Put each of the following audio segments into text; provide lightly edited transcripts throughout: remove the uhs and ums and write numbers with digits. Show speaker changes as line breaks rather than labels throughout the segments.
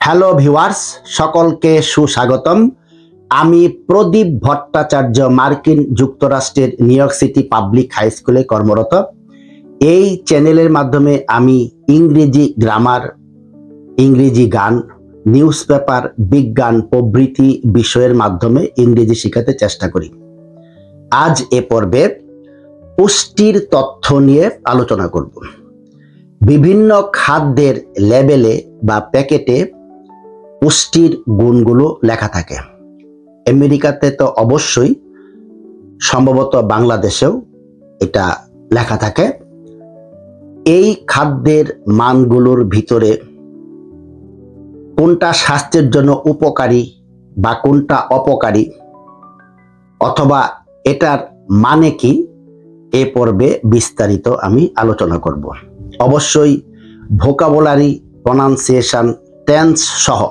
Hello viewers, সকলকে সুস্বাগতম। আমি প্রদীপ ভট্টাচার্য, মার্কিন যুক্তরাষ্ট্রের New York City public high স্কুলে কর্মরত। এই চ্যানেলের মাধ্যমে আমি ইংরেজি গ্রামার, ইংরেজি গান, নিউজ পেপার, বিজ্ঞান প্রভৃতি বিষয়ের মাধ্যমে ইংরেজি শেখাতে চেষ্টা করি। আজ এ পর্বে পুষ্টির তথ্য নিয়ে আলোচনা করব। বিভিন্ন খাদ্যের লেবেলে বা প্যাকেটে পুষ্টির গুণগুলো লেখা থাকে। আমেরিকাতে তো অবশ্যই, সম্ভবত বাংলাদেশেও এটা লেখা থাকে। এই খাদ্যের মানগুলোর ভিতরে কোনটা স্বাস্থ্যের জন্য উপকারী বা কোনটা অপকারী, অথবা এটার মানে কি, এ পর্বে বিস্তারিত আমি আলোচনা করব। অবশ্যই ভোকাবুলারি, প্রনাউন্সিয়েশন, টেন্স সহ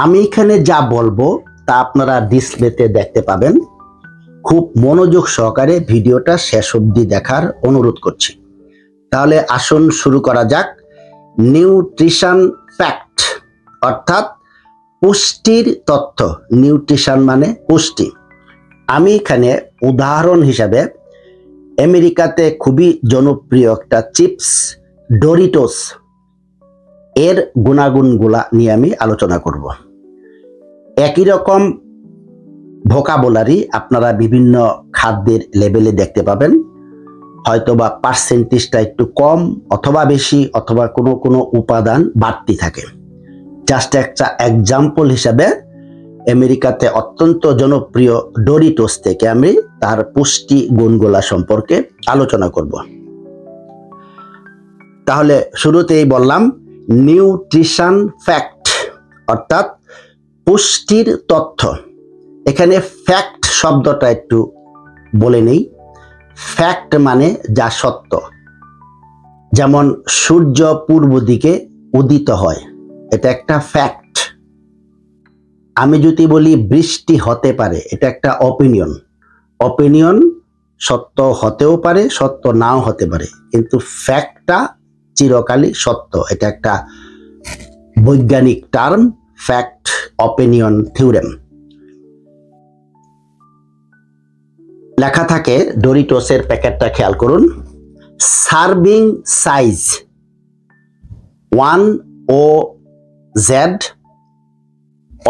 আমি এখানে যা বলবো তা আপনারা ডিসপ্লেতে দেখতে পাবেন। খুব মনোযোগ সহকারে ভিডিওটা শেষ অবধি দেখার অনুরোধ করছি। তাহলে আসুন শুরু করা যাক। নিউট্রিশন ফ্যাক্ট অর্থাৎ পুষ্টির তথ্য। নিউট্রিশন মানে পুষ্টি। আমি এখানে উদাহরণ হিসাবে আমেরিকাতে খুবই জনপ্রিয় একটা চিপস ডোরিটোস এর গুণাগুণগুলা নিয়ে আমি আলোচনা করব। একই রকম ভোকাবুলারি আপনারা বিভিন্ন খাদ্যের লেবেলে দেখতে পাবেন। হয়তোবা পার্সেন্টেজটা একটু কম অথবা বেশি, অথবা কোনো কোনো উপাদান বাড়তি থাকে। জাস্ট একটা এক্সাম্পল হিসাবে আমেরিকাতে অত্যন্ত জনপ্রিয় ডোরিটোস থেকে আমি তার পুষ্টি গুণগুলা সম্পর্কে আলোচনা করব। তাহলে শুরুতেই বললাম নিউট্রিশন ফ্যাক্ট অর্থাৎ পুষ্টির তথ্য। এখানে ফ্যাক্ট শব্দটা একটু বলে নেই। ফ্যাক্ট মানে যা সত্য। যেমন সূর্য পূর্ব দিকে উদিত হয়, এটা একটা ফ্যাক্ট। আমি যদি বলি বৃষ্টি হতে পারে, এটা একটা অপিনিয়ন। অপিনিয়ন সত্য হতেও পারে, সত্য নাও হতে পারে, কিন্তু ফ্যাক্টটা চিরকালই সত্য। এটা একটা বৈজ্ঞানিক টার্ম, ফ্যাক্ট অপিনিয়ন থিওরেম। লেখা থাকে ডোরিটোসের প্যাকেটটা, খেয়াল করুন। সার্ভিং সাইজ 1OZ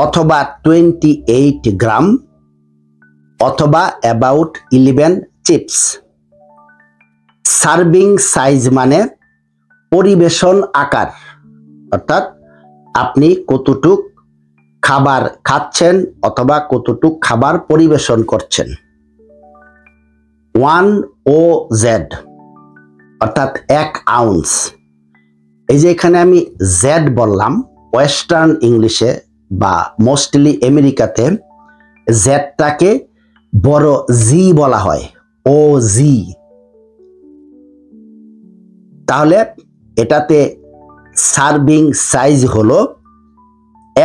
অথবা 28 গ্রাম অথবা অ্যাবাউট 11 চিপস। সার্ভিং সাইজ মানে পরিবেশন আকার, অর্থাৎ আপনি কতটুক খাবার খাচ্ছেন অথবা কতটুক খাবার পরিবেশন করছেন। 1OZ অর্থাৎ 1 আউন্স। এই যে এখানে আমি জেড বললাম, ওয়েস্টার্ন ইংলিশে বা মোস্টলি আমেরিকাতে জেডটাকে বড় জি বলা হয়, OZ। তাহলে এটাতে সার্ভিং সাইজ হলো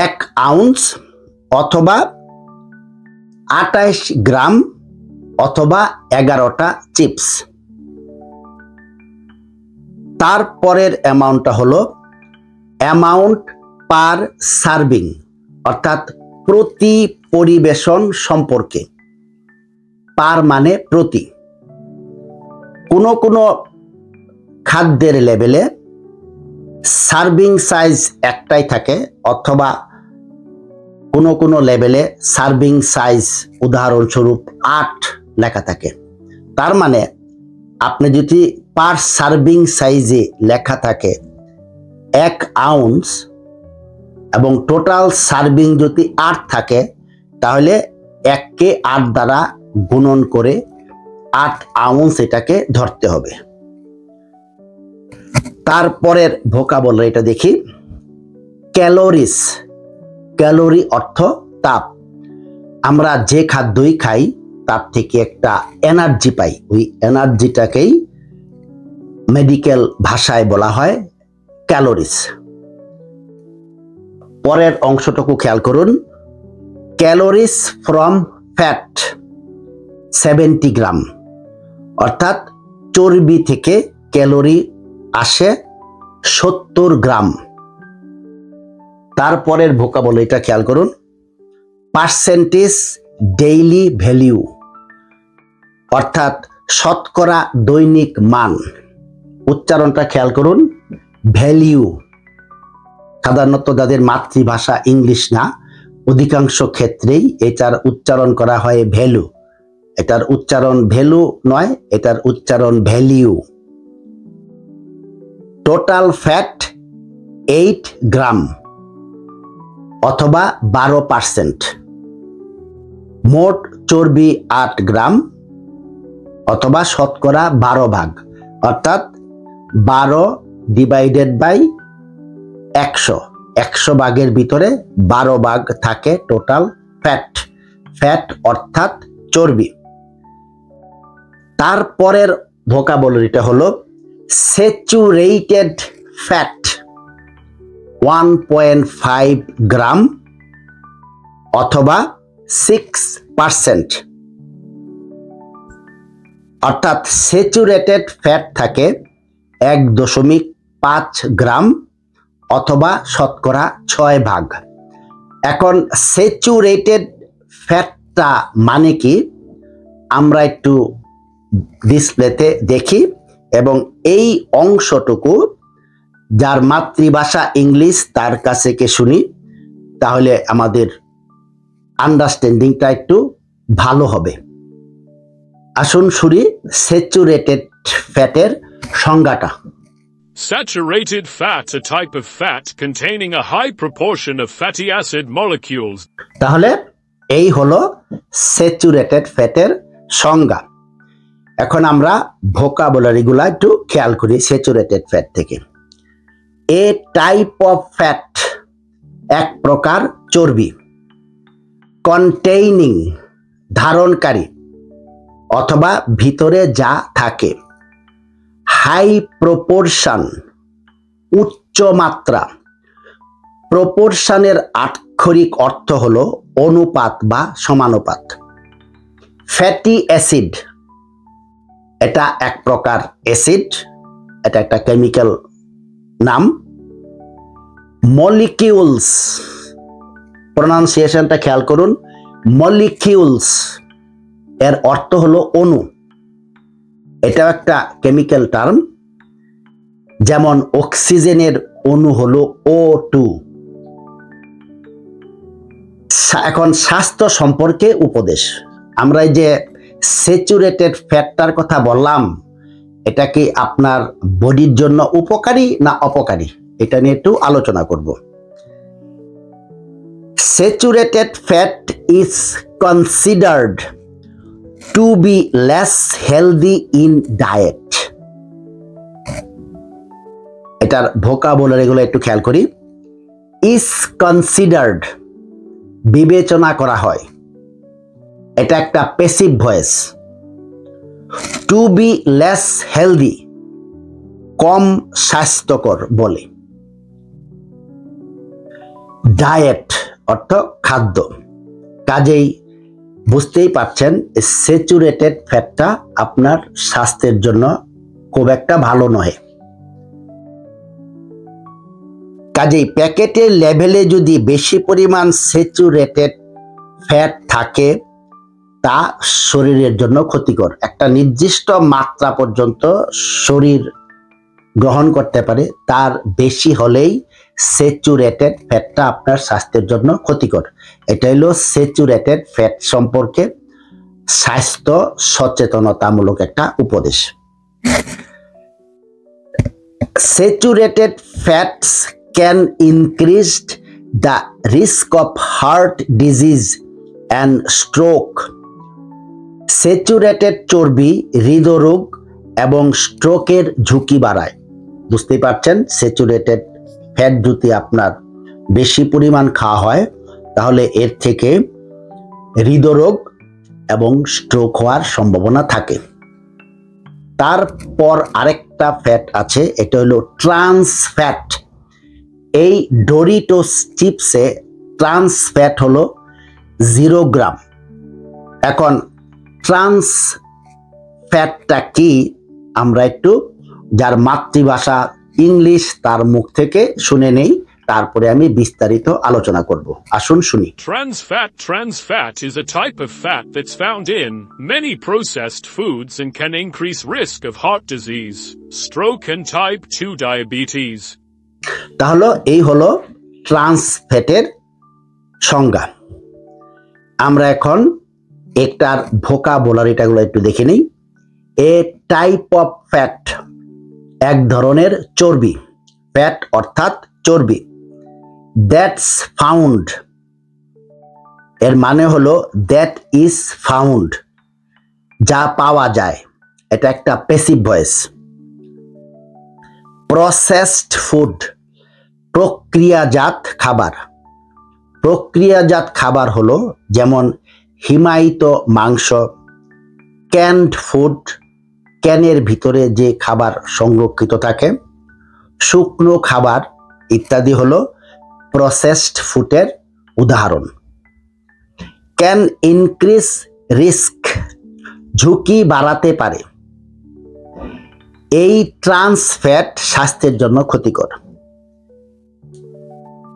1 আউন্স অথবা 28 গ্রাম অথবা 11টা চিপস। তারপরের অ্যামাউন্টটা হলো অ্যামাউন্ট পার সার্ভিং অর্থাৎ প্রতি পরিবেশন সম্পর্কে। পার মানে প্রতি। কোনো কোনো খাদ্যের লেবেলে সার্ভিং সাইজ একটাই থাকে, অথবা কোনো কোনো লেবেলে সার্ভিং সাইজ উদাহরণস্বরূপ 8 লেখা থাকে। তার মানে আপনি যদি পার সার্ভিং সাইজে লেখা থাকে 1 আউন্স এবং টোটাল সার্ভিং যদি 8 থাকে, তাহলে 1কে 8 দ্বারা গুণন করে 8 আউন্স এটাকে ধরতে হবে। তারপরের ভোকাবুলারিটা দেখি। ক্যালোরিস। ক্যালোরি অর্থ তাপ। আমরা যে খাদ্যই খাই তার থেকে একটা এনার্জি পাই। ওই এনার্জিটাকেই মেডিকেল ভাষায় বলা হয় ক্যালোরিস। পরের অংশটুকু খেয়াল করুন। ক্যালোরিস ফ্রম ফ্যাট 70 গ্রাম অর্থাৎ চর্বি থেকে ক্যালোরি আসে 70 গ্রাম। তারপরের ভোকাবুলারিটা খেয়াল করুন, পার্সেন্টেজ ডেইলি ভ্যালিউ, অর্থাৎ শতকরা দৈনিক মান। উচ্চারণটা খেয়াল করুন, ভ্যালিউ। সাধারণত যাদের মাতৃভাষা ইংলিশ না, অধিকাংশ ক্ষেত্রেই এটার উচ্চারণ করা হয় ভ্যালু। এটার উচ্চারণ ভ্যালু নয়, এটার উচ্চারণ ভ্যালিউ। টোটাল ফ্যাট 8 গ্রাম অথবা 12%। মোট চর্বি 8 গ্রাম অথবা শতকরা 12 ভাগ, অর্থাৎ 12 ডিভাইডেড বাই 100। 100 ভাগের ভিতরে 12 ভাগ থাকে টোটাল ফ্যাট। ফ্যাট অর্থাৎ চর্বি। তারপরের ভোকাবুলারিটা হলো স্যাচুরেটেড ফ্যাট 1.5 গ্রাম অথবা 6%। অর্থাৎ স্যাচুরেটেড ফ্যাট থাকে 1.5 গ্রাম অথবা শতকরা 6 ভাগ। এখন স্যাচুরেটেড ফ্যাটটা মানে কি আমরা একটু ডিসপ্লেতে দেখি, এবং এই অংশটুকু যার মাতৃভাষা ইংলিশ তার কাছে কে শুনি, তাহলে আমাদের আন্ডারস্ট্যান্ডিংটা একটু ভালো হবে। আসুন শুনি স্যাচুরেটেড ফ্যাটের সংজ্ঞাটা।
Saturated fat, a type of fat containing a high proportion of fatty acid molecules.
তাহলে এই হলো স্যাচুরেটেড ফ্যাটের সংজ্ঞা। এখন আমরা ভোকাবুলারিগুলো একটু খেয়াল করি স্যাচুরেটেড ফ্যাট থেকে। এ টাইপ অফ ফ্যাট, এক প্রকার চর্বি। কন্টেইনিং, ধারণকারী অথবা ভিতরে যা থাকে। হাই প্রপোর্শন, উচ্চ মাত্রা। প্রপোর্শনের আক্ষরিক অর্থ হলো অনুপাত বা সমানুপাত। ফ্যাটি অ্যাসিড, এটা এক প্রকার অ্যাসিড, এটা একটা কেমিক্যাল নাম। মলিকিউলস, প্রনাউন্সিয়েশনটা খেয়াল করুন, মলিকিউলস এর অর্থ হলো অণু। এটাও একটা কেমিক্যাল টার্ম, যেমন অক্সিজেনের অণু হলো O2। এখন স্বাস্থ্য সম্পর্কে উপদেশ। আমরা এই যে স্যাচুরেটেড ফ্যাটটার কথা বললাম, এটা কি আপনার বডির জন্য উপকারী না অপকারী, এটা নিয়ে একটু আলোচনা করব। Saturated fat is considered to be less healthy in diet. এটার ভোকাবুলারিগুলো একটু খেয়াল করি। ইজ কনসিডার্ড, বিবেচনা করা হয়, এটা একটা passive voice. To be less healthy, কম স্বাস্থ্যকর বলে। ডায়েট অর্থ খাদ্য। কাজেই বুঝতেই পারছেন স্যাচুরেটেড ফ্যাটটা আপনার স্বাস্থ্যের জন্য খুব একটা ভালো নয়। কাজেই প্যাকেটের লেভেলে যদি বেশি পরিমাণ স্যাচুরেটেড ফ্যাট থাকে তা শরীরের জন্য ক্ষতিকর। একটা নির্দিষ্ট মাত্রা পর্যন্ত শরীর গ্রহণ করতে পারে, তার বেশি হলেই স্যাচুরেটেড ফ্যাটটা আপনার স্বাস্থ্যের জন্য ক্ষতিকর। এটা হলো স্যাচুরেটেড ফ্যাট সম্পর্কে স্বাস্থ্য সচেতনতামূলক একটা উপদেশ। Saturated fats can increase the risk of heart disease and stroke. Saturated চর্বি হৃদরোগ এবং স্ট্রোকের ঝুঁকি বাড়ায়। বুঝতেই পারছেন, স্যাচুরেটেড ফ্যাট যদি আপনার বেশি পরিমাণ খাওয়া হয় তাহলে এর থেকে হৃদরোগ এবং স্ট্রোক হওয়ার সম্ভাবনা থাকে। তারপর আরেকটা ফ্যাট আছে, এটা হলো ট্রান্স ফ্যাট। এই ডোরিটোস চিপসে ট্রান্স ফ্যাট হলো 0 গ্রাম। এখন ট্রান্স ফ্যাটটা কি আমরা একটু যার মাতৃভাষা ইংলিশ তার মুখ থেকে শুনে নেই, তারপরে আমি বিস্তারিত আলোচনা করব। আসুন শুনি।
Trans fat is a type of fat that's found in many processed foods and can increase risk of heart disease, stroke and type 2 diabetes.
তাহলে এই হলো ট্রান্স ফ্যাটের সংজ্ঞা। আমরা এখন একটার ভোকাবুলারিটাগুলো একটু দেখে নিই। এ টাইপ অফ ফ্যাট, এক ধরনের চর্বি, ফ্যাট অর্থাৎ চর্বি। দ্যাটস ফাউন্ড, এর মানে হলো দ্যাট ইজ ফাউন্ড, যা পাওয়া যায়, এটা একটা প্যাসিভ ভয়েস। প্রসেসড ফুড, প্রক্রিয়াজাত খাবার। প্রক্রিয়াজাত খাবার হলো যেমন হিমায়িত মাংস, ক্যান্ড ফুড, ক্যানের ভিতরে যে খাবার সংরক্ষিত থাকে, শুকনো খাবার ইত্যাদি হলো প্রসেসড ফুডের উদাহরণ। ক্যান ইনক্রিজ রিস্ক, ঝুঁকি বাড়াতে পারে। এই ট্রান্স ফ্যাট স্বাস্থ্যের জন্য ক্ষতিকর।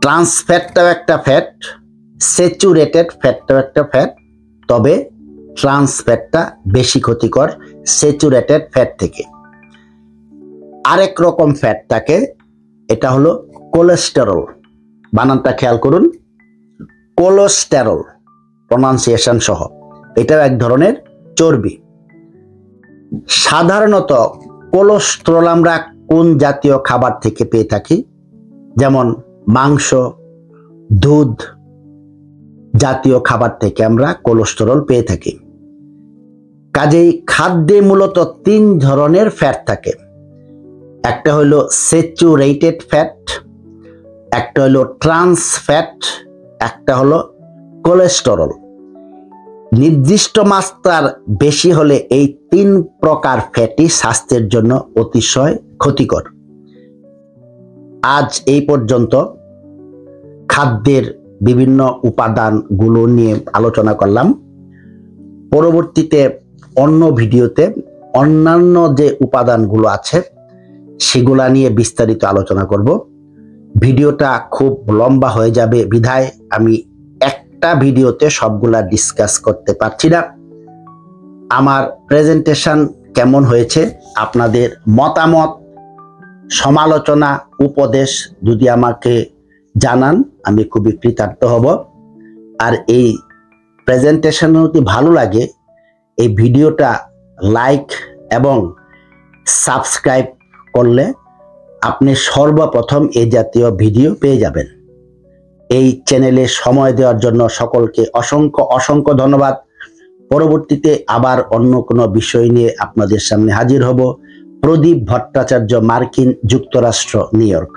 ট্রান্স ফ্যাটটাও একটা ফ্যাট, স্যাচুরেটেড ফ্যাটটাও একটা ফ্যাট, তবে ট্রান্স ফ্যাটটা বেশি ক্ষতিকর স্যাচুরেটেড ফ্যাট থেকে। আরেক রকম ফ্যাট থাকে, এটা হলো কোলেস্টেরল। বানানটা খেয়াল করুন, কোলেস্টেরল প্রনাউন্সিয়েশন সহ। এটাও এক ধরনের চর্বি। সাধারণত কোলেস্টেরল আমরা কোন জাতীয় খাবার থেকে পেয়ে থাকি? যেমন মাংস, দুধ জাতীয় খাবার থেকে আমরা কোলেস্টেরল পেয়ে থাকি। কাজেই খাদ্যে মূলত 3 ধরনের ফ্যাট থাকে। একটা হলো স্যাচুরেটেড ফ্যাট, একটা হলো ট্রান্স ফ্যাট, একটা হলো কোলেস্টেরল। নির্দিষ্ট মাত্রার বেশি হলে এই 3 প্রকার ফ্যাটই স্বাস্থ্যের জন্য অতিশয় ক্ষতিকর। আজ এই পর্যন্ত খাদ্যের বিভিন্ন উপাদানগুলো নিয়ে আলোচনা করলাম। পরবর্তীতে অন্য ভিডিওতে অন্যান্য যে উপাদানগুলো আছে সেগুলা নিয়ে বিস্তারিত আলোচনা করব। ভিডিওটা খুব লম্বা হয়ে যাবে বিধায় আমি একটা ভিডিওতে সবগুলা ডিসকাস করতে পারছি না। আমার প্রেজেন্টেশন কেমন হয়েছে, আপনাদের মতামত, সমালোচনা, উপদেশ যদি আমাকে জানান আমি খুবই কৃতার্থ হব। আর এই প্রেজেন্টেশন যদি ভালো লাগে এই ভিডিওটা লাইক এবং সাবস্ক্রাইব করলে আপনি সর্বপ্রথম এই জাতীয় ভিডিও পেয়ে যাবেন। এই চ্যানেলে সময় দেওয়ার জন্য সকলকে অসংখ্য অসংখ্য ধন্যবাদ। পরবর্তীতে আবার অন্য কোনো বিষয় নিয়ে আপনাদের সামনে হাজির হব। প্রদীপ ভট্টাচার্য, মার্কিন যুক্তরাষ্ট্র, নিউ ইয়র্ক।